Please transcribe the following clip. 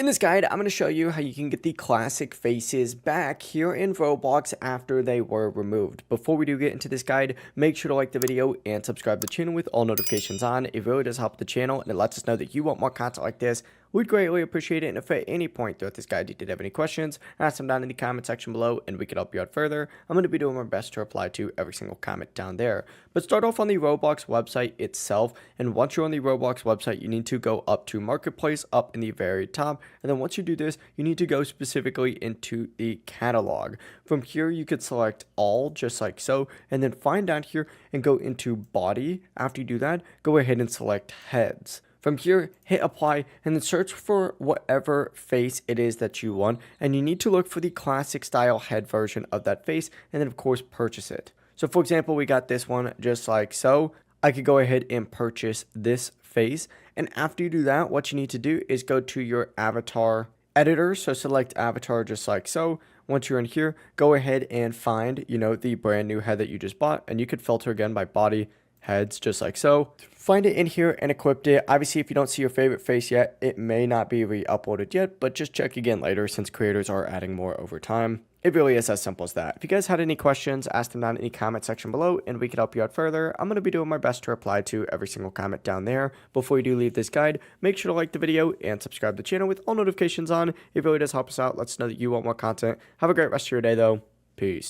In this guide, I'm going to show you how you can get the classic faces back here in Roblox after they were removed. Before we do get into this guide, make sure to like the video and subscribe to the channel with all notifications on. It really does help the channel and it lets us know that you want more content like this. We'd greatly appreciate it, and if at any point throughout this guide you did have any questions, ask them down in the comment section below and we could help you out further. I'm going to be doing my best to reply to every single comment down there. But start off on the Roblox website itself, and once you're on the Roblox website, you need to go up to Marketplace up in the very top, and then once you do this, you need to go specifically into the catalog. From here, you could select all, just like so, and then find down here and go into body. After you do that, go ahead and select heads. From here, hit apply and then search for whatever face it is that you want, and you need to look for the classic style head version of that face and then of course purchase it. So for example, we got this one just like so. I could go ahead and purchase this face, and after you do that, what you need to do is go to your avatar editor. So select avatar just like so. Once you're in here, go ahead and find, the brand new head that you just bought, and you could filter again by body, heads, just like so. Find it in here and equip it. Obviously, if you don't see your favorite face yet, it may not be re-uploaded yet, but just check again later since creators are adding more over time. It really is as simple as that. If you guys had any questions, ask them down in the comment section below and we could help you out further. I'm going to be doing my best to reply to every single comment down there. Before you do leave this guide, make sure to like the video and subscribe to the channel with all notifications on. It really does help us out. Let us know that you want more content. Have a great rest of your day though. Peace.